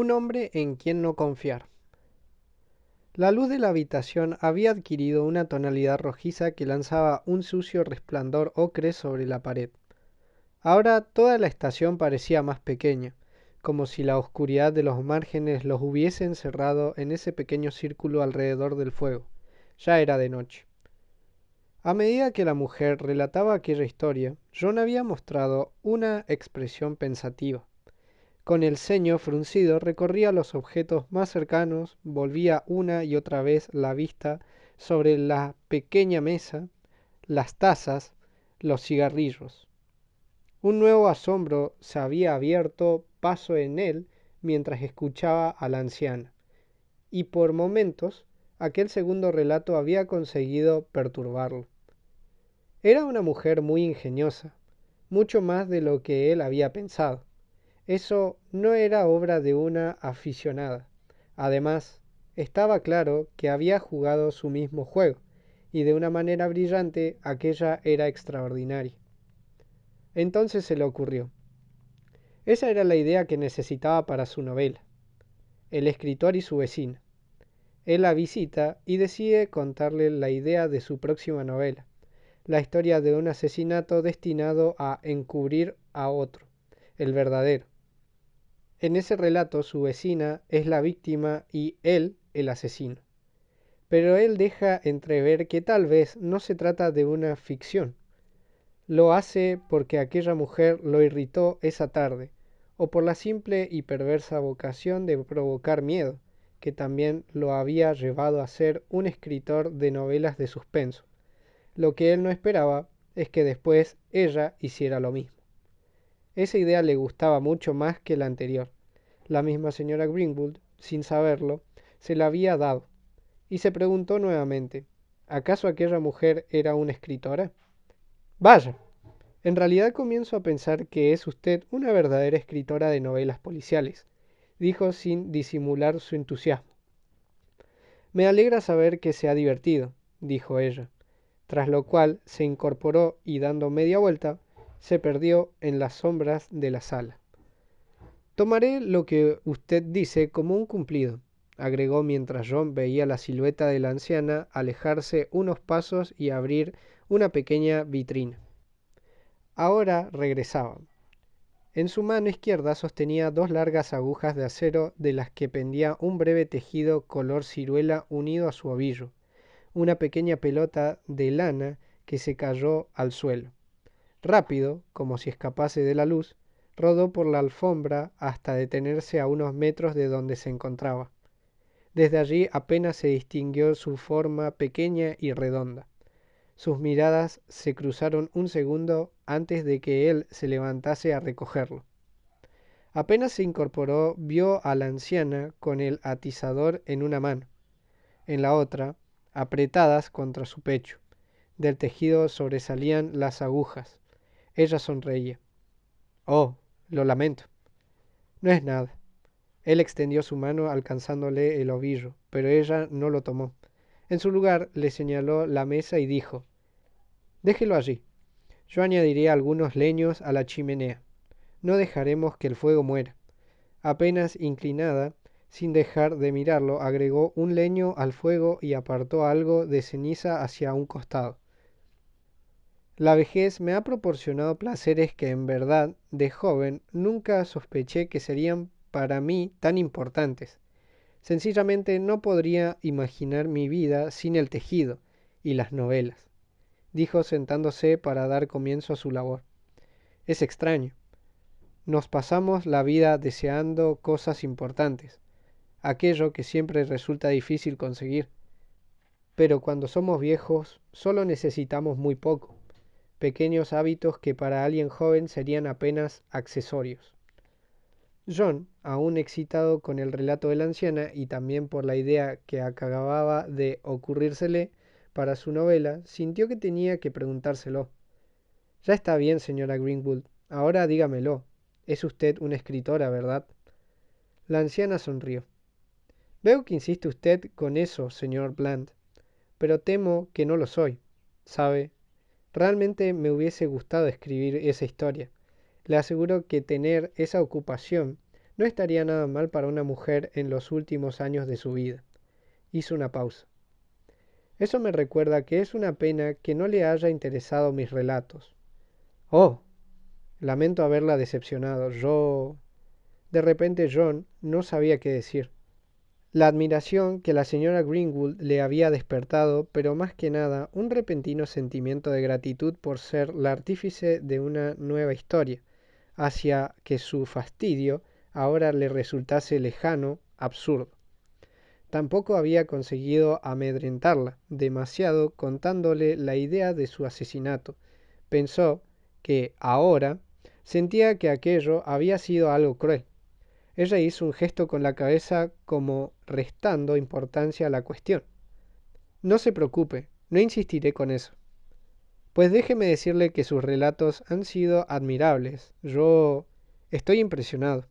Un hombre en quien no confiar. La luz de la habitación había adquirido una tonalidad rojiza que lanzaba un sucio resplandor ocre sobre la pared. Ahora toda la estación parecía más pequeña, como si la oscuridad de los márgenes los hubiese encerrado en ese pequeño círculo alrededor del fuego. Ya era de noche. A medida que la mujer relataba aquella historia, John había mostrado una expresión pensativa. Con el ceño fruncido recorría los objetos más cercanos, volvía una y otra vez la vista sobre la pequeña mesa, las tazas, los cigarrillos. Un nuevo asombro se había abierto paso en él mientras escuchaba a la anciana, y por momentos aquel segundo relato había conseguido perturbarlo. Era una mujer muy ingeniosa, mucho más de lo que él había pensado. Eso no era obra de una aficionada. Además, estaba claro que había jugado su mismo juego, y de una manera brillante aquella era extraordinaria. Entonces se le ocurrió. Esa era la idea que necesitaba para su novela. El escritor y su vecina. Él la visita y decide contarle la idea de su próxima novela, la historia de un asesinato destinado a encubrir a otro, el verdadero. En ese relato su vecina es la víctima y él el asesino. Pero él deja entrever que tal vez no se trata de una ficción. Lo hace porque aquella mujer lo irritó esa tarde, o por la simple y perversa vocación de provocar miedo, que también lo había llevado a ser un escritor de novelas de suspenso. Lo que él no esperaba es que después ella hiciera lo mismo. Esa idea le gustaba mucho más que la anterior. La misma señora Greenwood, sin saberlo, se la había dado, y se preguntó nuevamente, ¿acaso aquella mujer era una escritora? Vaya, en realidad comienzo a pensar que es usted una verdadera escritora de novelas policiales, dijo sin disimular su entusiasmo. Me alegra saber que se ha divertido, dijo ella, tras lo cual se incorporó y dando media vuelta, se perdió en las sombras de la sala. Tomaré lo que usted dice como un cumplido, agregó mientras John veía la silueta de la anciana alejarse unos pasos y abrir una pequeña vitrina. Ahora regresaban. En su mano izquierda sostenía dos largas agujas de acero de las que pendía un breve tejido color ciruela unido a su ovillo, una pequeña pelota de lana que se cayó al suelo. Rápido, como si escapase de la luz, rodó por la alfombra hasta detenerse a unos metros de donde se encontraba. Desde allí apenas se distinguió su forma pequeña y redonda. Sus miradas se cruzaron un segundo antes de que él se levantase a recogerlo. Apenas se incorporó, vio a la anciana con el atizador en una mano, en la otra, apretadas contra su pecho. Del tejido sobresalían las agujas. Ella sonreía. Oh, lo lamento. No es nada. Él extendió su mano alcanzándole el ovillo, pero ella no lo tomó. En su lugar le señaló la mesa y dijo, déjelo allí. Yo añadiré algunos leños a la chimenea. No dejaremos que el fuego muera. Apenas inclinada, sin dejar de mirarlo, agregó un leño al fuego y apartó algo de ceniza hacia un costado. La vejez me ha proporcionado placeres que en verdad, de joven, nunca sospeché que serían para mí tan importantes. Sencillamente no podría imaginar mi vida sin el tejido y las novelas, dijo sentándose para dar comienzo a su labor. Es extraño. Nos pasamos la vida deseando cosas importantes, aquello que siempre resulta difícil conseguir. Pero cuando somos viejos, solo necesitamos muy poco, pequeños hábitos que para alguien joven serían apenas accesorios. John, aún excitado con el relato de la anciana y también por la idea que acababa de ocurrírsele para su novela, sintió que tenía que preguntárselo. Ya está bien, señora Greenwood, ahora dígamelo. Es usted una escritora, ¿verdad? La anciana sonrió. Veo que insiste usted con eso, señor Bland, pero temo que no lo soy. ¿Sabe? Realmente me hubiese gustado escribir esa historia. Le aseguro que tener esa ocupación No estaría nada mal para una mujer en los últimos años de su vida. Hizo una pausa. Eso me recuerda que es una pena que no le haya interesado mis relatos. Oh, lamento haberla decepcionado. De repente John no sabía qué decir. La admiración que la señora Greenwood le había despertado, pero más que nada un repentino sentimiento de gratitud por ser la artífice de una nueva historia, hacia que su fastidio ahora le resultase lejano, absurdo. Tampoco había conseguido amedrentarla demasiado contándole la idea de su asesinato. Pensó que ahora sentía que aquello había sido algo cruel. Ella hizo un gesto con la cabeza como restando importancia a la cuestión. No se preocupe, no insistiré con eso. Pues déjeme decirle que sus relatos han sido admirables. Yo estoy impresionado.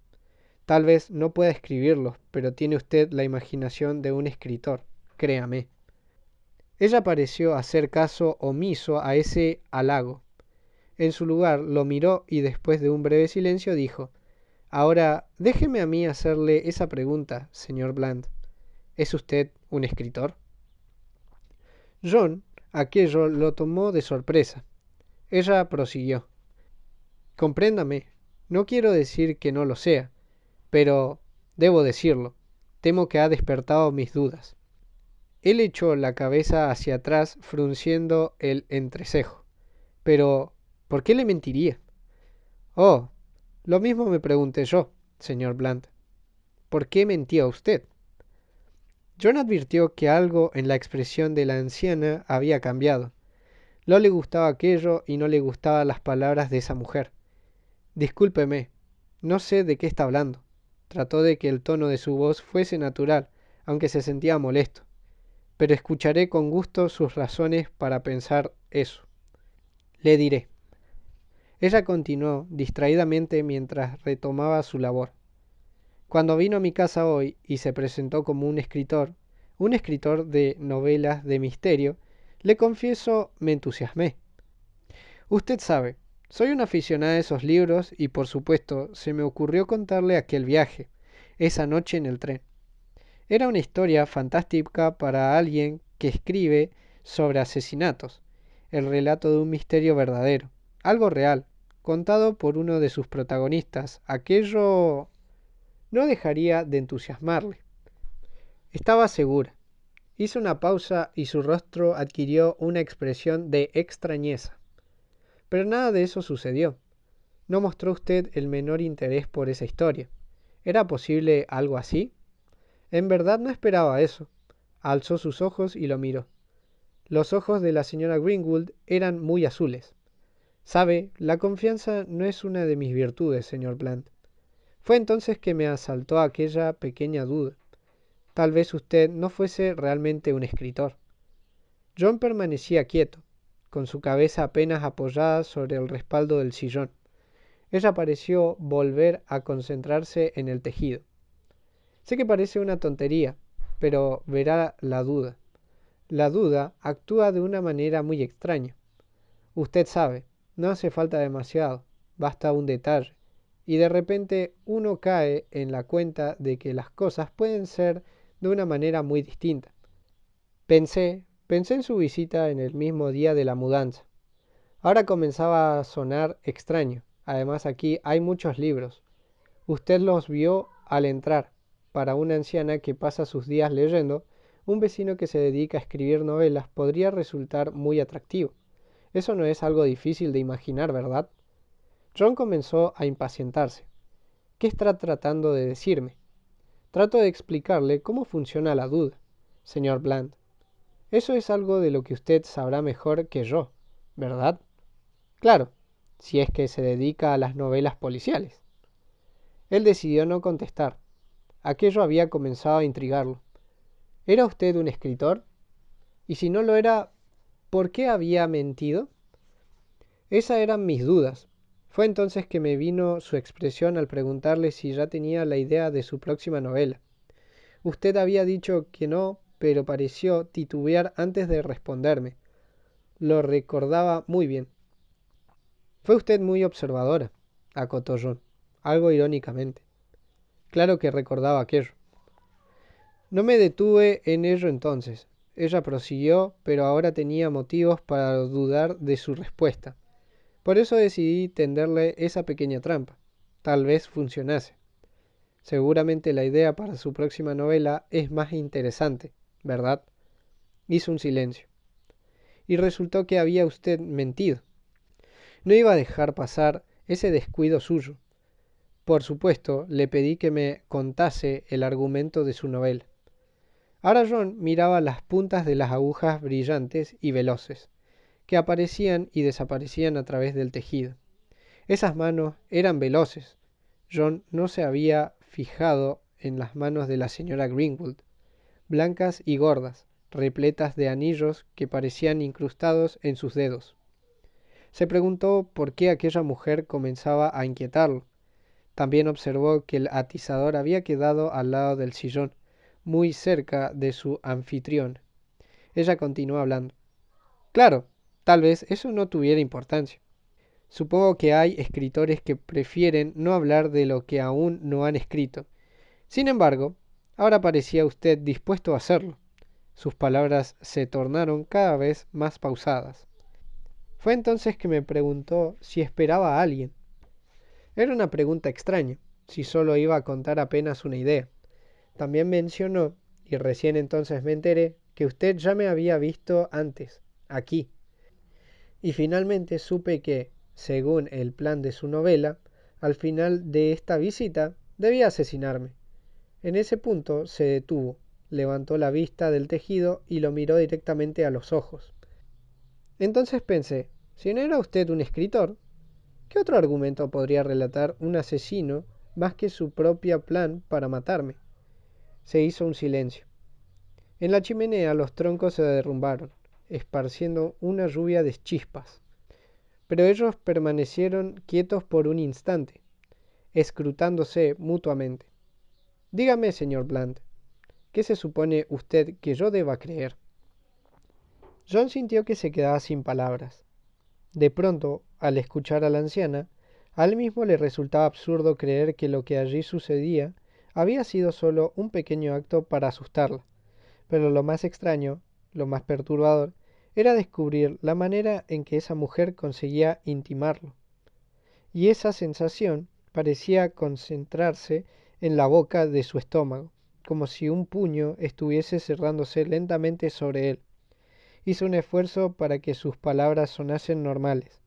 Tal vez no pueda escribirlos, pero tiene usted la imaginación de un escritor, créame. Ella pareció hacer caso omiso a ese halago. En su lugar lo miró y después de un breve silencio dijo: Ahora déjeme a mí hacerle esa pregunta, señor Bland. ¿Es usted un escritor? John aquello lo tomó de sorpresa. Ella prosiguió: Compréndame, no quiero decir que no lo sea, pero debo decirlo, temo que ha despertado mis dudas. Él echó la cabeza hacia atrás frunciendo el entrecejo. Pero, ¿por qué le mentiría? Oh, lo mismo me pregunté yo, señor Bland. ¿Por qué mentía usted? John advirtió que algo en la expresión de la anciana había cambiado. No le gustaba aquello y no le gustaban las palabras de esa mujer. Discúlpeme, no sé de qué está hablando. Trató de que el tono de su voz fuese natural, aunque se sentía molesto. Pero escucharé con gusto sus razones para pensar eso. Le diré. Ella continuó distraídamente mientras retomaba su labor. Cuando vino a mi casa hoy y se presentó como un escritor de novelas de misterio, le confieso me entusiasmé. Usted sabe, soy una aficionada a esos libros y por supuesto se me ocurrió contarle aquel viaje, esa noche en el tren. Era una historia fantástica para alguien que escribe sobre asesinatos, el relato de un misterio verdadero, algo real, contado por uno de sus protagonistas. Aquello no dejaría de entusiasmarle. Estaba segura. Hizo una pausa y su rostro adquirió una expresión de extrañeza. Pero nada de eso sucedió. No mostró usted el menor interés por esa historia. ¿Era posible algo así? En verdad no esperaba eso. Alzó sus ojos y lo miró. Los ojos de la señora Greenwood eran muy azules. Sabe, la confianza no es una de mis virtudes, señor Bland. Fue entonces que me asaltó aquella pequeña duda. Tal vez usted no fuese realmente un escritor. John permanecía quieto, con su cabeza apenas apoyada sobre el respaldo del sillón. Ella pareció volver a concentrarse en el tejido. Sé que parece una tontería, pero verá la duda. La duda actúa de una manera muy extraña. Usted sabe, no hace falta demasiado, basta un detalle, y de repente uno cae en la cuenta de que las cosas pueden ser de una manera muy distinta. Pensé en su visita en el mismo día de la mudanza. Ahora comenzaba a sonar extraño. Además aquí hay muchos libros. Usted los vio al entrar. Para una anciana que pasa sus días leyendo, un vecino que se dedica a escribir novelas podría resultar muy atractivo. Eso no es algo difícil de imaginar, ¿verdad? John comenzó a impacientarse. ¿Qué está tratando de decirme? Trato de explicarle cómo funciona la duda, señor Bland. Eso es algo de lo que usted sabrá mejor que yo, ¿verdad? Claro, si es que se dedica a las novelas policiales. Él decidió no contestar. Aquello había comenzado a intrigarlo. ¿Era usted un escritor? Y si no lo era, ¿por qué había mentido? Esas eran mis dudas. Fue entonces que me vino su expresión al preguntarle si ya tenía la idea de su próxima novela. Usted había dicho que no, pero pareció titubear antes de responderme. Lo recordaba muy bien. Fue usted muy observadora, acotó John, algo irónicamente. Claro que recordaba aquello. No me detuve en ello entonces. Ella prosiguió, pero ahora tenía motivos para dudar de su respuesta. Por eso decidí tenderle esa pequeña trampa. Tal vez funcionase. Seguramente la idea para su próxima novela es más interesante, ¿verdad? Hizo un silencio. Y resultó que había usted mentido. No iba a dejar pasar ese descuido suyo. Por supuesto, le pedí que me contase el argumento de su novela. Ahora John miraba las puntas de las agujas brillantes y veloces, que aparecían y desaparecían a través del tejido. Esas manos eran veloces. John no se había fijado en las manos de la señora Greenwood, blancas y gordas, repletas de anillos que parecían incrustados en sus dedos. Se preguntó por qué aquella mujer comenzaba a inquietarlo. También observó que el atizador había quedado al lado del sillón, muy cerca de su anfitrión. Ella continuó hablando. Claro, tal vez eso no tuviera importancia. Supongo que hay escritores que prefieren no hablar de lo que aún no han escrito. Sin embargo, ahora parecía usted dispuesto a hacerlo. Sus palabras se tornaron cada vez más pausadas. Fue entonces que me preguntó si esperaba a alguien. Era una pregunta extraña, si solo iba a contar apenas una idea. También mencionó, y recién entonces me enteré, que usted ya me había visto antes, aquí. Y finalmente supe que, según el plan de su novela, al final de esta visita debía asesinarme. En ese punto se detuvo, levantó la vista del tejido y lo miró directamente a los ojos. Entonces pensé, si no era usted un escritor, ¿qué otro argumento podría relatar un asesino más que su propio plan para matarme? Se hizo un silencio. En la chimenea los troncos se derrumbaron, esparciendo una lluvia de chispas. Pero ellos permanecieron quietos por un instante, escrutándose mutuamente. Dígame, señor Bland, ¿qué se supone usted que yo deba creer? John sintió que se quedaba sin palabras. De pronto, al escuchar a la anciana, a él mismo le resultaba absurdo creer que lo que allí sucedía había sido solo un pequeño acto para asustarla. Pero lo más extraño, lo más perturbador, era descubrir la manera en que esa mujer conseguía intimarlo. Y esa sensación parecía concentrarse en la boca de su estómago, como si un puño estuviese cerrándose lentamente sobre él. Hizo un esfuerzo para que sus palabras sonasen normales.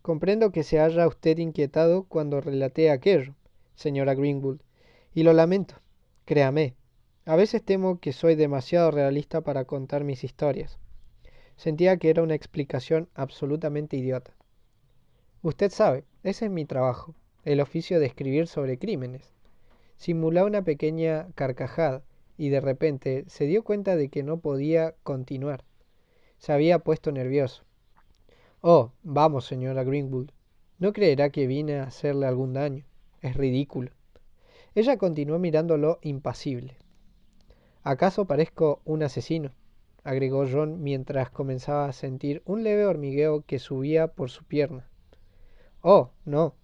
Comprendo que se haya usted inquietado cuando relaté aquello, señora Greenwood, y lo lamento. Créame, a veces temo que soy demasiado realista para contar mis historias. Sentía que era una explicación absolutamente idiota. Usted sabe, ese es mi trabajo, el oficio de escribir sobre crímenes. Simuló una pequeña carcajada y de repente se dio cuenta de que no podía continuar. Se había puesto nervioso. Oh, vamos, señora Greenwood. No creerá que vine a hacerle algún daño. Es ridículo. Ella continuó mirándolo impasible. ¿Acaso parezco un asesino? Agregó John mientras comenzaba a sentir un leve hormigueo que subía por su pierna. Oh, no.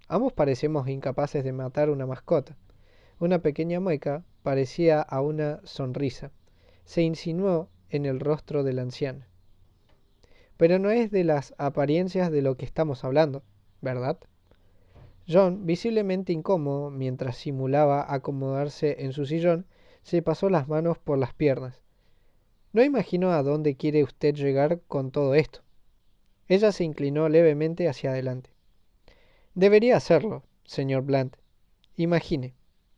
Ambos parecemos incapaces de matar una mascota. Una pequeña mueca, parecía a una sonrisa, se insinuó en el rostro de la anciana. Pero no es de las apariencias de lo que estamos hablando, ¿verdad? John, visiblemente incómodo mientras simulaba acomodarse en su sillón, se pasó las manos por las piernas. No imagino a dónde quiere usted llegar con todo esto. Ella se inclinó levemente hacia adelante. Debería hacerlo, señor Bland. Imagine.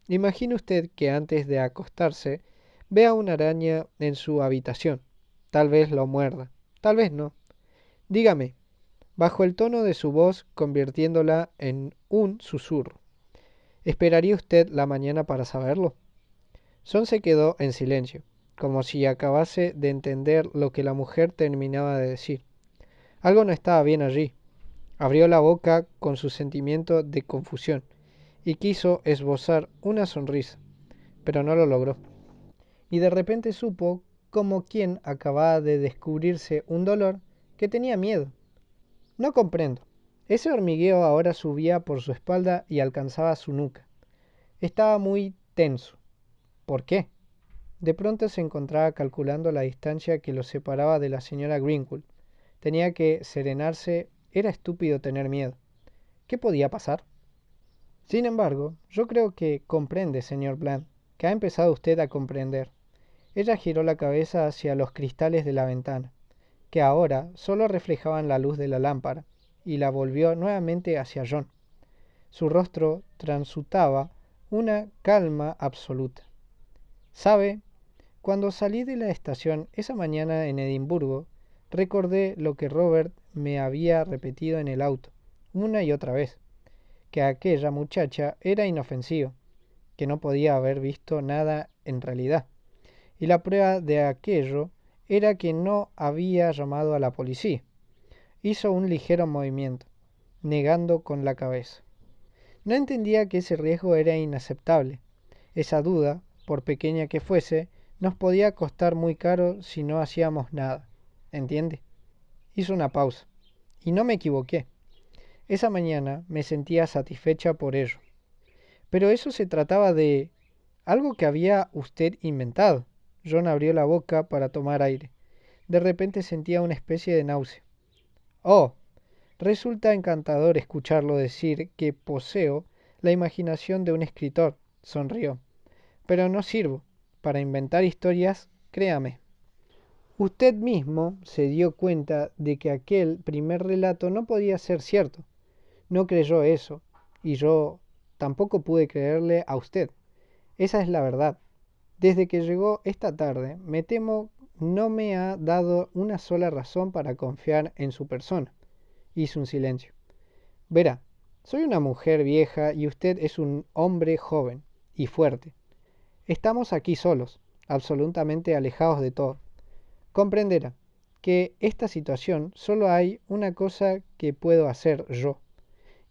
Imagine usted que antes de acostarse vea una araña en su habitación. Tal vez lo muerda, tal vez no. Dígame, bajó el tono de su voz convirtiéndola en un susurro. ¿Esperaría usted la mañana para saberlo? Son se quedó en silencio, como si acabase de entender lo que la mujer terminaba de decir. Algo no estaba bien allí. Abrió la boca con su sentimiento de confusión y quiso esbozar una sonrisa, pero no lo logró. Y de repente supo, como quien acababa de descubrirse un dolor, que tenía miedo. No comprendo. Ese hormigueo ahora subía por su espalda y alcanzaba su nuca. Estaba muy tenso. ¿Por qué? De pronto se encontraba calculando la distancia que lo separaba de la señora Greenwood. Tenía que serenarse. Era estúpido tener miedo. ¿Qué podía pasar? Sin embargo, yo creo que comprende, señor Bland, que ha empezado usted a comprender. Ella giró la cabeza hacia los cristales de la ventana, que ahora solo reflejaban la luz de la lámpara, y la volvió nuevamente hacia John. Su rostro transutaba una calma absoluta. ¿Sabe? Cuando salí de la estación esa mañana en Edimburgo, recordé lo que Robert me había repetido en el auto, una y otra vez, que aquella muchacha era inofensiva, que no podía haber visto nada en realidad. Y la prueba de aquello era que no había llamado a la policía. Hizo un ligero movimiento, negando con la cabeza. No entendía que ese riesgo era inaceptable. Esa duda, por pequeña que fuese, nos podía costar muy caro si no hacíamos nada. ¿Entiende? Hizo una pausa. Y no me equivoqué. Esa mañana me sentía satisfecha por ello. Pero eso se trataba de algo que había usted inventado. John abrió la boca para tomar aire. De repente sentía una especie de náusea. Oh, resulta encantador escucharlo decir que poseo la imaginación de un escritor, sonrió. Pero no sirvo para inventar historias, créame. Usted mismo se dio cuenta de que aquel primer relato no podía ser cierto. No creyó eso, y yo tampoco pude creerle a usted. Esa es la verdad. Desde que llegó esta tarde, me temo no me ha dado una sola razón para confiar en su persona. Hizo un silencio. Verá, soy una mujer vieja y usted es un hombre joven y fuerte. Estamos aquí solos, absolutamente alejados de todo. Comprenderá que esta situación solo hay una cosa que puedo hacer yo.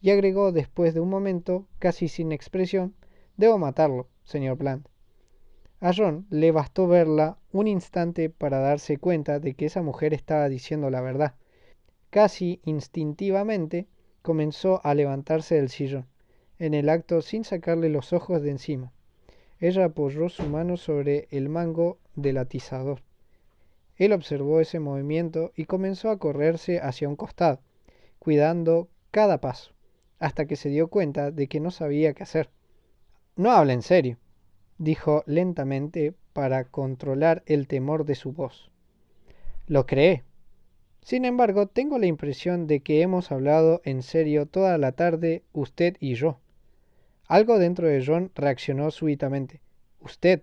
Y agregó después de un momento, casi sin expresión, debo matarlo, señor Bland. A John le bastó verla un instante para darse cuenta de que esa mujer estaba diciendo la verdad. Casi instintivamente comenzó a levantarse del sillón, en el acto sin sacarle los ojos de encima. Ella apoyó su mano sobre el mango del atizador. Él observó ese movimiento y comenzó a correrse hacia un costado, cuidando cada paso, hasta que se dio cuenta de que no sabía qué hacer. No habla en serio, dijo lentamente para controlar el temor de su voz. Lo cree. Sin embargo, tengo la impresión de que hemos hablado en serio toda la tarde usted y yo. Algo dentro de John reaccionó súbitamente. Usted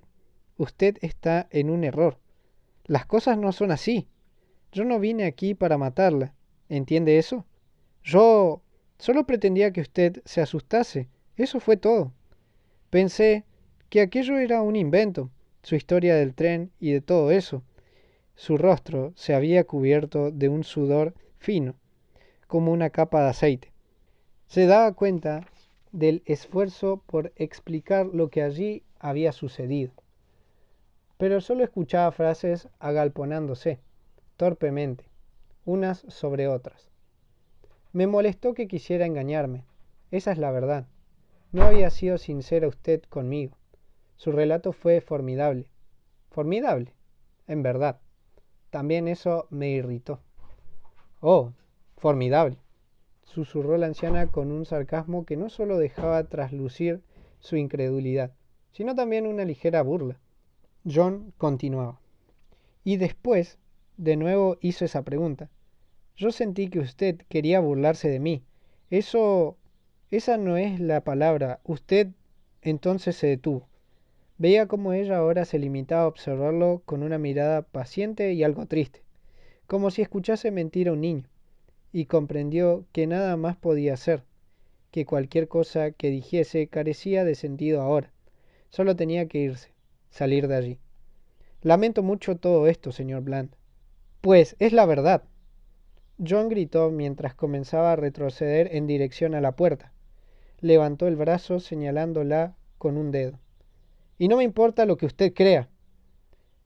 está en un error. Las cosas no son así. Yo no vine aquí para matarla. ¿Entiende eso? Yo solo pretendía que usted se asustase. Eso fue todo. Pensé que aquello era un invento, su historia del tren y de todo eso. Su rostro se había cubierto de un sudor fino, como una capa de aceite. Se daba cuenta del esfuerzo por explicar lo que allí había sucedido, pero solo escuchaba frases agalponándose, torpemente, unas sobre otras. Me molestó que quisiera engañarme. Esa es la verdad. No había sido sincera usted conmigo. Su relato fue formidable. Formidable, en verdad. También eso me irritó. Oh, formidable, susurró la anciana con un sarcasmo que no solo dejaba traslucir su incredulidad, sino también una ligera burla. John continuaba. Y después, de nuevo hizo esa pregunta. Yo sentí que usted quería burlarse de mí. Eso... esa no es la palabra. Usted entonces se detuvo. Veía cómo ella ahora se limitaba a observarlo con una mirada paciente y algo triste, como si escuchase mentir a un niño, y comprendió que nada más podía hacer, que cualquier cosa que dijese carecía de sentido ahora. Solo tenía que irse, salir de allí. Lamento mucho todo esto, señor Bland. Pues es la verdad. John gritó mientras comenzaba a retroceder en dirección a la puerta. Levantó el brazo señalándola con un dedo. Y no me importa lo que usted crea.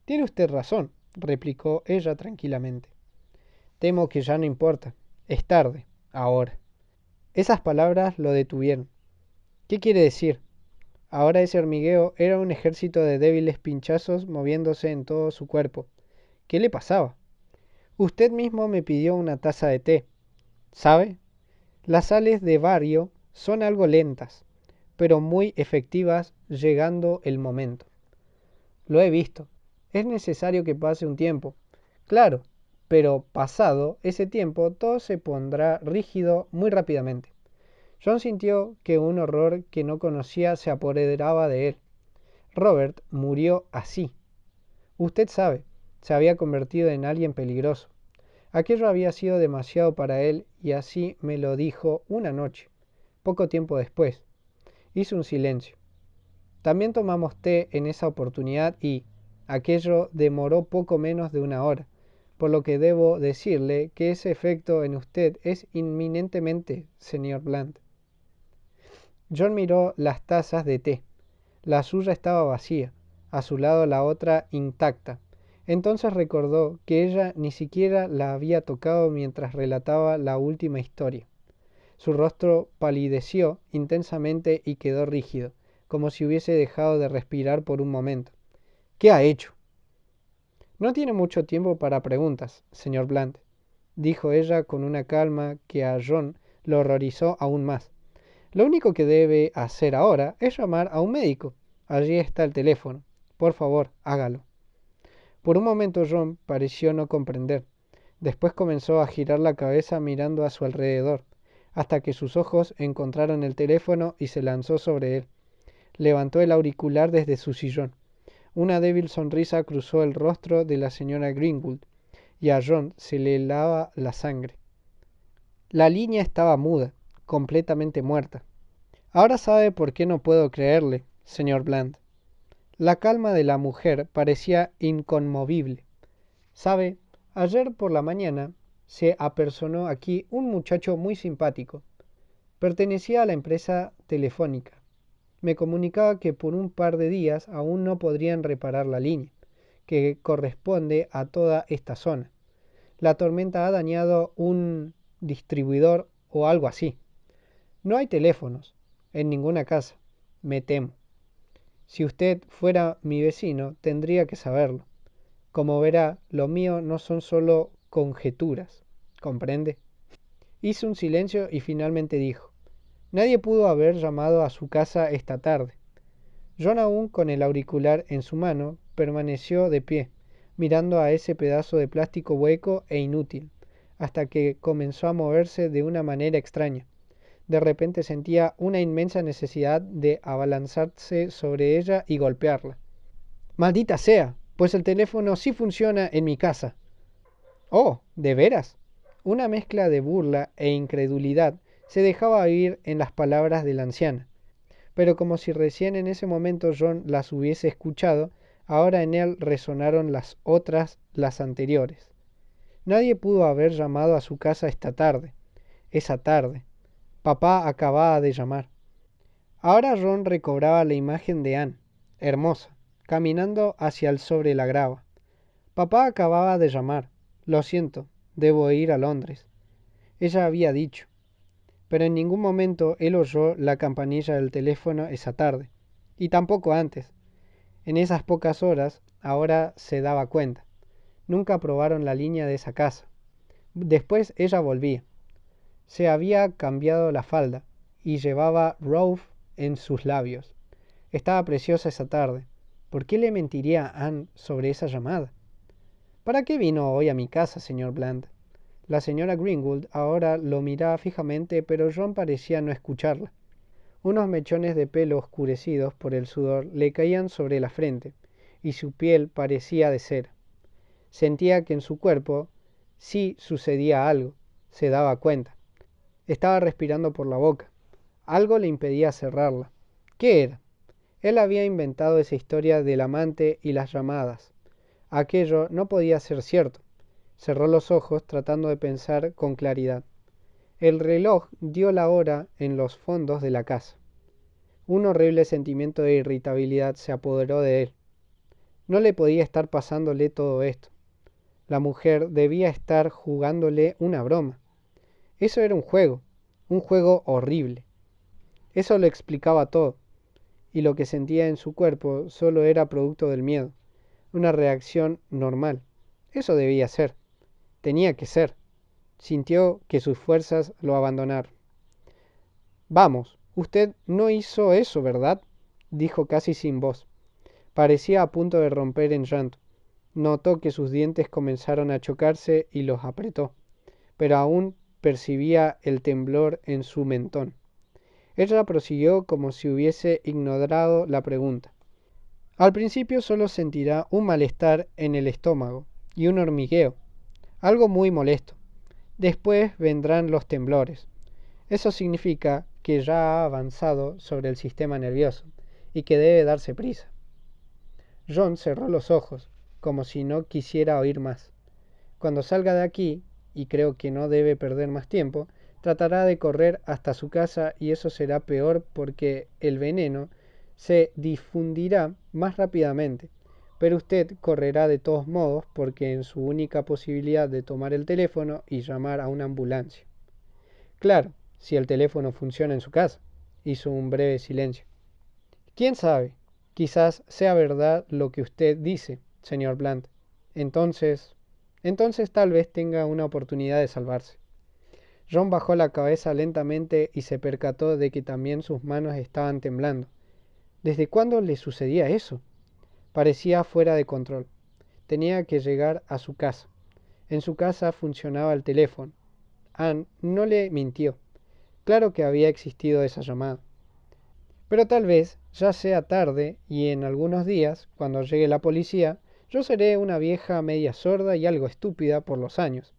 Tiene usted razón, replicó ella tranquilamente. Temo que ya no importa. Es tarde, ahora. Esas palabras lo detuvieron. ¿Qué quiere decir? Ahora ese hormigueo era un ejército de débiles pinchazos moviéndose en todo su cuerpo. ¿Qué le pasaba? Usted mismo me pidió una taza de té. ¿Sabe? Las sales de bario son algo lentas, pero muy efectivas llegando el momento. Lo he visto. Es necesario que pase un tiempo. Claro, pero pasado ese tiempo todo se pondrá rígido muy rápidamente. John sintió que un horror que no conocía se apoderaba de él. Robert murió así. Usted sabe, se había convertido en alguien peligroso. Aquello había sido demasiado para él y así me lo dijo una noche, poco tiempo después. Hizo un silencio. También tomamos té en esa oportunidad y aquello demoró poco menos de una hora, por lo que debo decirle que ese efecto en usted es inminentemente, señor Bland. John miró las tazas de té. La suya estaba vacía, a su lado la otra intacta. Entonces recordó que ella ni siquiera la había tocado mientras relataba la última historia. Su rostro palideció intensamente y quedó rígido, como si hubiese dejado de respirar por un momento. ¿Qué ha hecho? No tiene mucho tiempo para preguntas, señor Bland, dijo ella con una calma que a John lo horrorizó aún más. Lo único que debe hacer ahora es llamar a un médico. Allí está el teléfono. Por favor, hágalo. Por un momento John pareció no comprender. Después comenzó a girar la cabeza mirando a su alrededor, hasta que sus ojos encontraron el teléfono y se lanzó sobre él. Levantó el auricular desde su sillón. Una débil sonrisa cruzó el rostro de la señora Greenwood, y a John se le helaba la sangre. La línea estaba muda, completamente muerta. Ahora sabe por qué no puedo creerle, señor Bland. La calma de la mujer parecía inconmovible. Sabe, ayer por la mañana se apersonó aquí un muchacho muy simpático. Pertenecía a la empresa telefónica. Me comunicaba que por un par de días aún no podrían reparar la línea, que corresponde a toda esta zona. La tormenta ha dañado un distribuidor o algo así. No hay teléfonos en ninguna casa, me temo. Si usted fuera mi vecino, tendría que saberlo. Como verá, lo mío no son solo conjeturas. ¿Comprende? Hizo un silencio y finalmente dijo: Nadie pudo haber llamado a su casa esta tarde. John, aún con el auricular en su mano, permaneció de pie, mirando a ese pedazo de plástico hueco e inútil, hasta que comenzó a moverse de una manera extraña. De repente sentía una inmensa necesidad de abalanzarse sobre ella y golpearla. Maldita sea, pues el teléfono sí funciona en mi casa. Oh, ¿de veras? Una mezcla de burla e incredulidad se dejaba oír en las palabras de la anciana, pero como si recién en ese momento John las hubiese escuchado, ahora en él resonaron las otras, las anteriores. Nadie pudo haber llamado a su casa esta tarde, esa tarde. Papá acababa de llamar. Ahora Ron recobraba la imagen de Anne, hermosa, caminando hacia el sobre la grava. Papá acababa de llamar. Lo siento, debo ir a Londres. Ella había dicho. Pero en ningún momento él oyó la campanilla del teléfono esa tarde. Y tampoco antes. En esas pocas horas, ahora se daba cuenta. Nunca probaron la línea de esa casa. Después ella volvía. Se había cambiado la falda y llevaba Rove en sus labios. Estaba preciosa esa tarde. ¿Por qué le mentiría a Anne sobre esa llamada? ¿Para qué vino hoy a mi casa, señor Bland? La señora Greenwood ahora lo miraba fijamente, pero John parecía no escucharla. Unos mechones de pelo oscurecidos por el sudor le caían sobre la frente, y su piel parecía de cera. Sentía que en su cuerpo sí sucedía algo, se daba cuenta. Estaba respirando por la boca. Algo le impedía cerrarla. ¿Qué era? Él había inventado esa historia del amante y las llamadas. Aquello no podía ser cierto. Cerró los ojos tratando de pensar con claridad. El reloj dio la hora en los fondos de la casa. Un horrible sentimiento de irritabilidad se apoderó de él. No le podía estar pasándole todo esto. La mujer debía estar jugándole una broma. Eso era un juego horrible. Eso lo explicaba todo. y lo que sentía en su cuerpo solo era producto del miedo, una reacción normal. Eso debía ser, tenía que ser. Sintió que sus fuerzas lo abandonaron. Vamos, usted no hizo eso, ¿verdad? Dijo casi sin voz. Parecía a punto de romper en llanto. Notó que sus dientes comenzaron a chocarse y los apretó, pero aún percibía el temblor en su mentón. Ella prosiguió como si hubiese ignorado la pregunta. Al principio solo sentirá un malestar en el estómago y un hormigueo, algo muy molesto. Después vendrán los temblores. Eso significa que ya ha avanzado sobre el sistema nervioso y que debe darse prisa. John cerró los ojos, como si no quisiera oír más. Cuando salga de aquí, y creo que no debe perder más tiempo, tratará de correr hasta su casa y eso será peor porque el veneno se difundirá más rápidamente. Pero usted correrá de todos modos porque es su única posibilidad de tomar el teléfono y llamar a una ambulancia. Claro, si el teléfono funciona en su casa. Hizo un breve silencio. ¿Quién sabe? Quizás sea verdad lo que usted dice, señor Bland. Entonces, entonces tal vez tenga una oportunidad de salvarse. John bajó la cabeza lentamente y se percató de que también sus manos estaban temblando. ¿Desde cuándo le sucedía eso? Parecía fuera de control. Tenía que llegar a su casa. En su casa funcionaba el teléfono. Anne no le mintió. Claro que había existido esa llamada. Pero tal vez ya sea tarde y en algunos días, cuando llegue la policía, yo seré una vieja media sorda y algo estúpida por los años,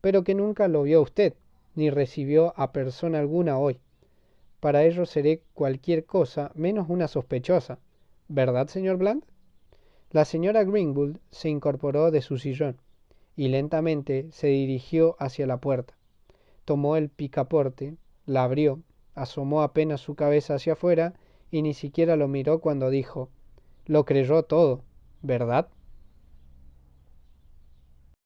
pero que nunca lo vio usted, ni recibió a persona alguna hoy. Para ello seré cualquier cosa menos una sospechosa. ¿Verdad, señor Bland? La señora Greenwood se incorporó de su sillón y lentamente se dirigió hacia la puerta. Tomó el picaporte, la abrió, asomó apenas su cabeza hacia afuera y ni siquiera lo miró cuando dijo: Lo creyó todo, ¿verdad?